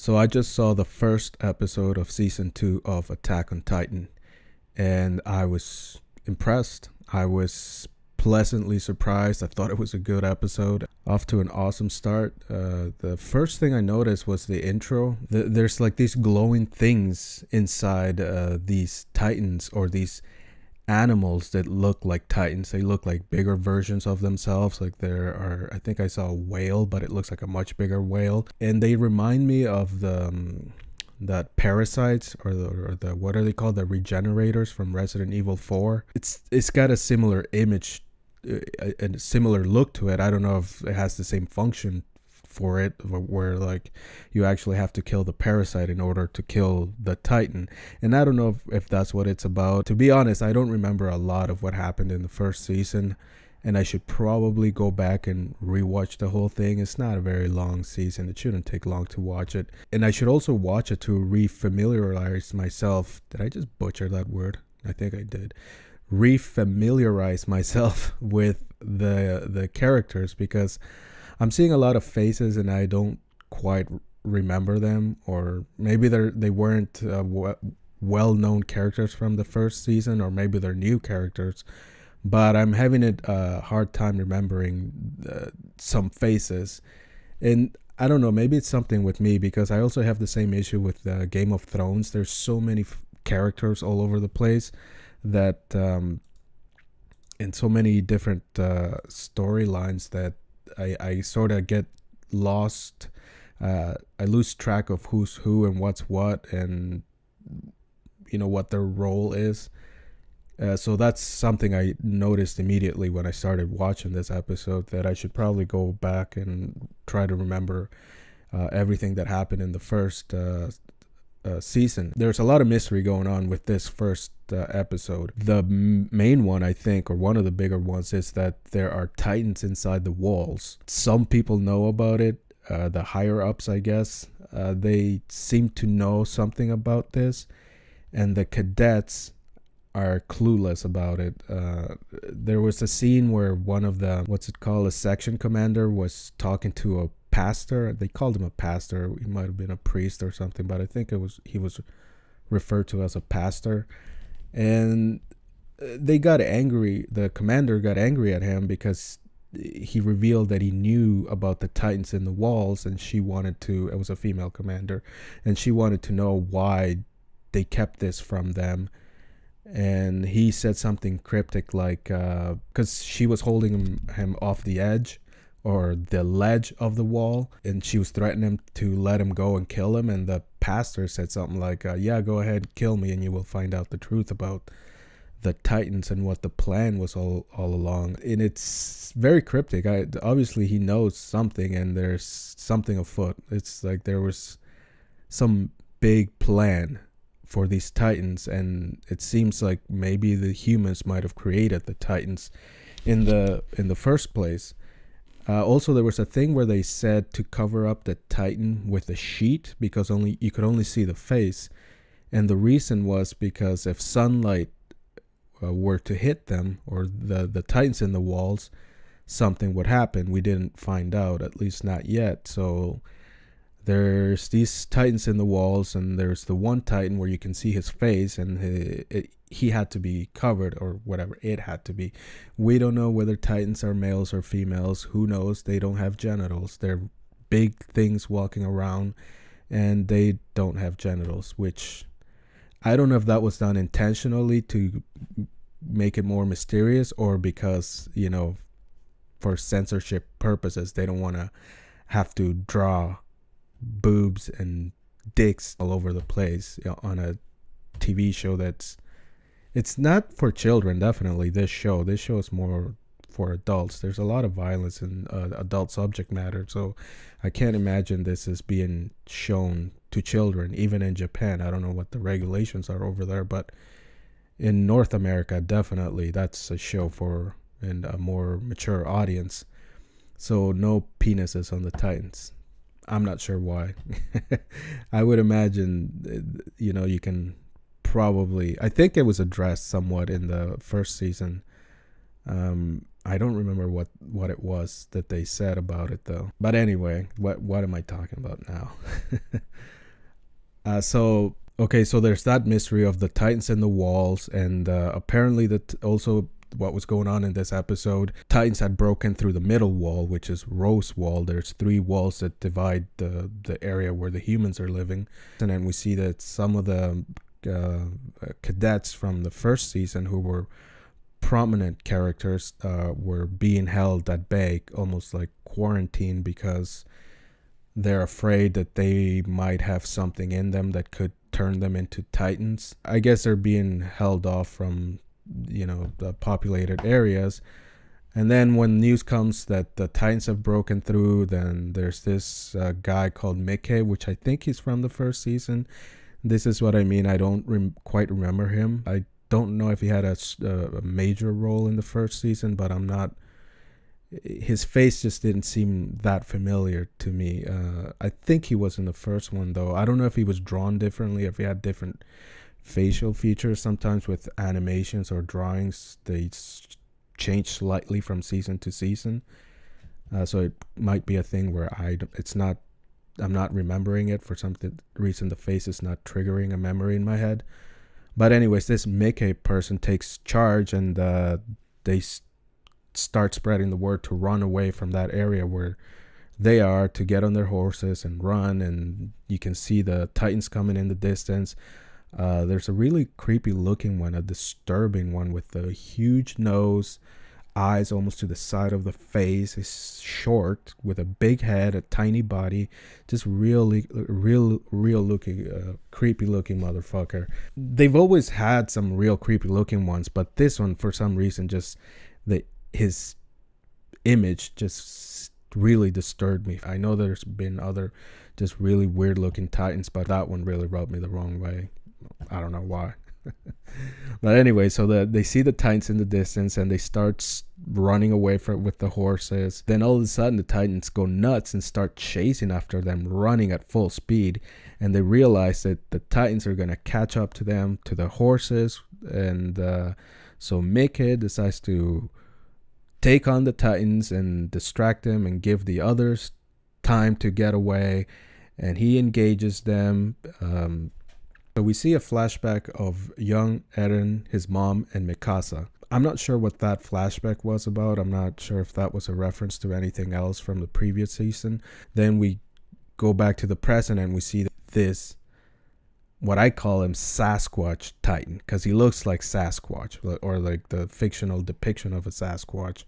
So I just saw the first episode of season 2 of Attack on Titan, and I was impressed. I was pleasantly surprised. I thought it was a good episode. Off to an awesome start. The first thing I noticed was the intro. There's like these glowing things inside these titans, or these animals that look like titans. They look like bigger versions of themselves. Like there are, I think I saw a whale, but it looks like a much bigger whale, and they remind me of the that parasites, or the what are they called, the regenerators from Resident Evil 4. It's got a similar image, a similar look to it. I don't know if it has the same function for it, where like you actually have to kill the parasite in order to kill the titan. And I don't know if that's what it's about. To be honest, I don't remember a lot of what happened in the first season, and I should probably go back and rewatch the whole thing. It's not a very long season. It shouldn't take long to watch it. And I should also watch it to refamiliarize myself. Did I just butcher that word? I think I did. Refamiliarize myself with the characters, because I'm seeing a lot of faces and I don't quite remember them, or maybe they weren't well-known characters from the first season, or maybe they're new characters. But I'm having a hard time remembering some faces. And I don't know, maybe it's something with me, because I also have the same issue with Game of Thrones. There's so many characters all over the place that in so many different storylines that I sort of get lost. I lose track of who's who and what's what, and what their role is. So that's something I noticed immediately when I started watching this episode, that I should probably go back and try to remember everything that happened in the first season. There's a lot of mystery going on with this first episode. The main one, I think, or one of the bigger ones, is that there are titans inside the walls. Some people know about it. The higher ups, I guess, they seem to know something about this, and the cadets are clueless about it. There was a scene where one of the, a section commander was talking to a pastor. They called him a pastor. He might have been a priest or something, but I think he was referred to as a pastor. And they got angry. The commander got angry at him because he revealed that he knew about the titans in the walls, and it was a female commander, and she wanted to know why they kept this from them. And he said something cryptic, like because she was holding him off the edge, or the ledge of the wall, and she was threatening him to let him go and kill him. And the pastor said something like, yeah, go ahead, kill me, and you will find out the truth about the titans and what the plan was all along. And it's very cryptic. Obviously he knows something, and there's something afoot. It's like there was some big plan for these titans, and it seems like maybe the humans might have created the titans in the first place. Also, there was a thing where they said to cover up the titan with a sheet, because you could only see the face, and the reason was because if sunlight were to hit them, or the titans in the walls, something would happen. We didn't find out, at least not yet. So there's these titans in the walls, and there's the one titan where you can see his face, and he had to be covered, or whatever it had to be. We don't know whether titans are males or females. Who knows? They don't have genitals. They're big things walking around, and they don't have genitals, which I don't know if that was done intentionally to make it more mysterious, or because, for censorship purposes, they don't want to have to draw boobs and dicks all over the place on a TV show it's not for children. Definitely this show is more for adults. There's a lot of violence and adult subject matter, so I can't imagine this is being shown to children, even in Japan. I don't know what the regulations are over there, but in North America, definitely that's a show for a more mature audience. So no penises on the titans. I'm not sure why. I would imagine, you can probably, I think it was addressed somewhat in the first season. I don't remember what it was that they said about it, though. But anyway, what am I talking about now? So there's that mystery of the Titans in the walls, and apparently also what was going on in this episode, Titans had broken through the middle wall, which is Rose Wall. There's 3 walls that divide the area where the humans are living, and then we see that some of the cadets from the first season who were prominent characters were being held at bay, almost like quarantine, because they're afraid that they might have something in them that could turn them into Titans. I guess they're being held off from, the populated areas. And then when news comes that the Titans have broken through, then there's this guy called Mickey, which I think he's from the first season. This is what I mean. I don't quite remember him. I don't know if he had a major role in the first season, but his face just didn't seem that familiar to me. I think he was in the first one, though. I don't know if he was drawn differently, if he had different facial features. Sometimes with animations or drawings, they change slightly from season to season. So it might be a thing where I'm not remembering it for some reason. The face is not triggering a memory in my head. But anyways, this Mickey person takes charge, and they start spreading the word to run away from that area where they are, to get on their horses and run. And you can see the Titans coming in the distance. There's a really creepy looking one, a disturbing one with a huge nose, eyes almost to the side of the face. He's short with a big head, a tiny body, just real looking, creepy looking motherfucker. They've always had some real creepy looking ones, but this one, for some reason, just his image just really disturbed me. I know there's been other just really weird looking Titans, but that one really rubbed me the wrong way. I don't know why. But anyway, so they see the Titans in the distance, and they start running away with the horses. Then all of a sudden the Titans go nuts and start chasing after them, running at full speed. And they realize that the Titans are going to catch up to them, to the horses. And so Mickey decides to take on the Titans and distract them and give the others time to get away. And he engages them. So we see a flashback of young Eren, his mom, and Mikasa. I'm not sure what that flashback was about. I'm not sure if that was a reference to anything else from the previous season. Then we go back to the present, and we see this, what I call him, Sasquatch Titan, because he looks like Sasquatch, or like the fictional depiction of a Sasquatch.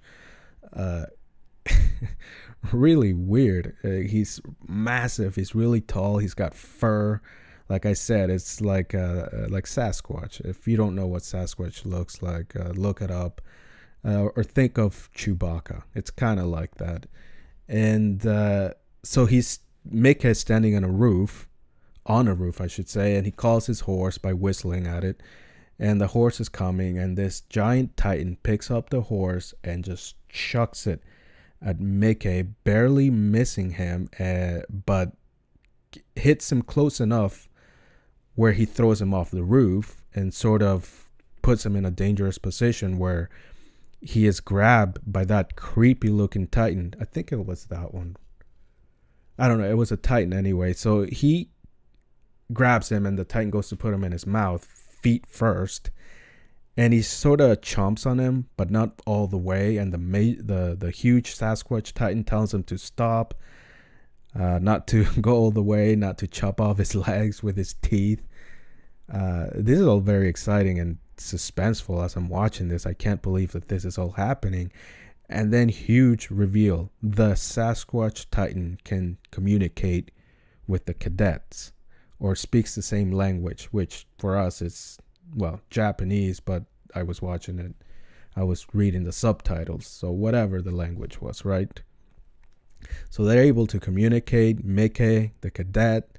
Really weird. He's massive. He's really tall. He's got fur. Like I said, it's like Sasquatch. If you don't know what Sasquatch looks like, look it up, or think of Chewbacca. It's kind of like that. And so Mick is standing on a roof, I should say, and he calls his horse by whistling at it. And the horse is coming, and this giant Titan picks up the horse and just chucks it at Mickey, barely missing him, but hits him close enough where he throws him off the roof and sort of puts him in a dangerous position where he is grabbed by that creepy looking Titan. I think it was that one. I don't know. It was a Titan anyway. So he grabs him, and the Titan goes to put him in his mouth, feet first. And he sort of chomps on him, but not all the way. And the huge Sasquatch Titan tells him to stop. Not to go all the way, not to chop off his legs with his teeth. This is all very exciting and suspenseful as I'm watching this. I can't believe that this is all happening. And then huge reveal. The Sasquatch Titan can communicate with the cadets, or speaks the same language, which for us is, well, Japanese, but I was watching it. I was reading the subtitles, so whatever the language was, right? So they're able to communicate. Mickey, the cadet,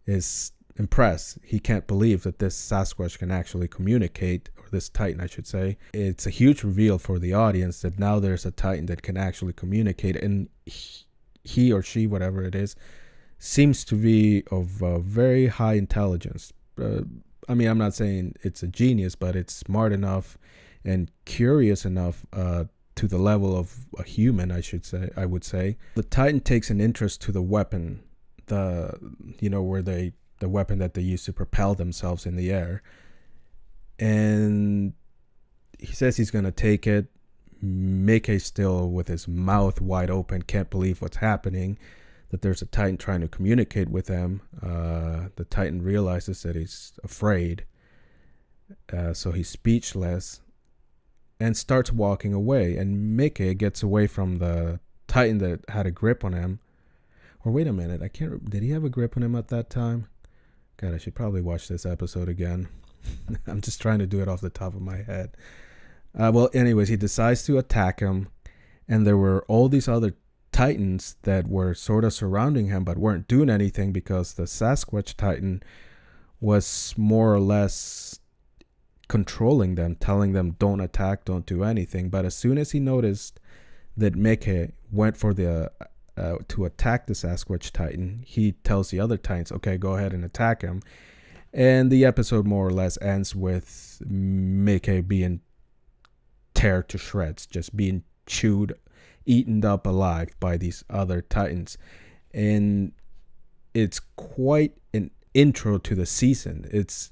is impressed. He can't believe that this Sasquatch can actually communicate, or this Titan, I should say. It's a huge reveal for the audience that now there's a Titan that can actually communicate, and he or she, whatever it is, seems to be of very high intelligence. I mean, I'm not saying it's a genius, but it's smart enough and curious enough to the level of a human, I would say. The Titan takes an interest to the weapon, where the the weapon that they use to propel themselves in the air. And he says he's going to take it. Mickey, still with his mouth wide open, can't believe what's happening, that there's a Titan trying to communicate with him. The Titan realizes that he's afraid, so he's speechless and starts walking away. And Mickey gets away from the Titan that had a grip on him. Or wait a minute, did he have a grip on him at that time? God, I should probably watch this episode again. I'm just trying to do it off the top of my head. Well, anyways, he decides to attack him, and there were all these other Titans that were sort of surrounding him but weren't doing anything because the Sasquatch Titan was more or less controlling them, telling them don't attack, don't do anything. But as soon as he noticed that Mickey went for the to attack the Sasquatch Titan, he tells the other Titans, okay, go ahead and attack him. And the episode more or less ends with Mickey being tear to shreds, just being chewed, eaten up alive by these other Titans. And it's quite an intro to the season. It's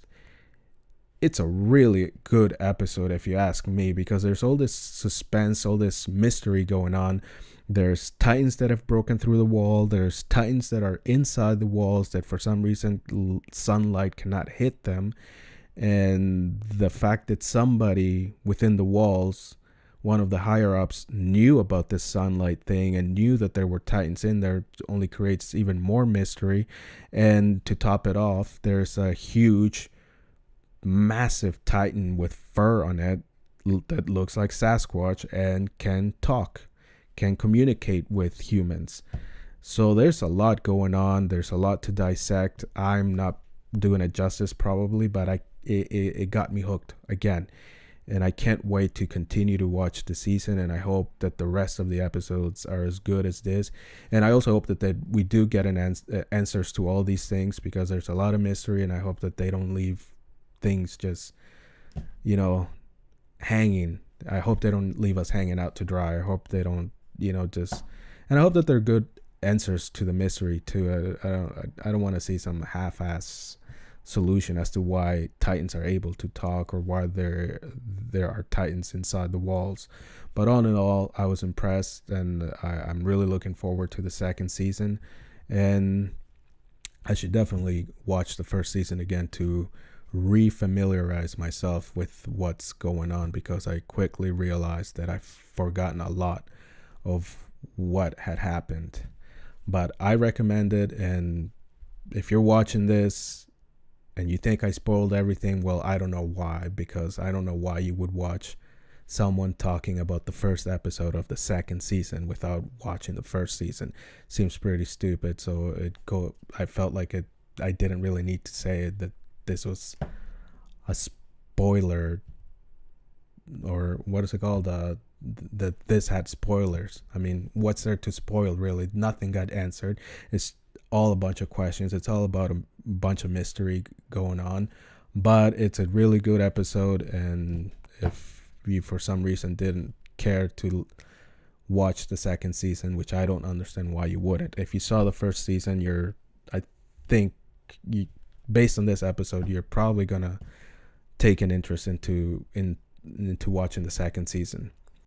a really good episode, if you ask me, because there's all this suspense, all this mystery going on. There's Titans that have broken through the wall. There's Titans that are inside the walls that for some reason sunlight cannot hit them. And the fact that somebody within the walls, one of the higher ups, knew about this sunlight thing and knew that there were Titans in there only creates even more mystery. And to top it off, there's a huge, massive Titan with fur on it that looks like Sasquatch and can talk, can communicate with humans. So there's a lot going on. There's a lot to dissect. I'm not doing it justice probably, but it got me hooked again, and I can't wait to continue to watch the season. And I hope that the rest of the episodes are as good as this, and I also hope that we do get answers to all these things, because there's a lot of mystery, and I hope that they don't leave things just hanging. I hope they don't leave us hanging out to dry. I hope they don't and I hope that they're good answers to the mystery too. I don't want to see some half-ass solution as to why Titans are able to talk or why there are Titans inside the walls. But all in all, I was impressed, and I'm really looking forward to the second season. And I should definitely watch the first season again to refamiliarize myself with what's going on, because I quickly realized that I've forgotten a lot of what had happened. But I recommend it, and if you're watching this and you think I spoiled everything, well, I don't know why, because I don't know why you would watch someone talking about the first episode of the second season without watching the first season. Seems pretty stupid. So I felt like I didn't really need to say it, that this was a spoiler, or what is it called, that this had spoilers. I mean, what's there to spoil, really? Nothing got answered. It's all a bunch of questions. It's all about a bunch of mystery going on. But it's a really good episode, and if you for some reason didn't care to watch the second season, which I don't understand why you wouldn't. If you saw the first season, I think based on this episode, you're probably gonna take an interest into watching the second season.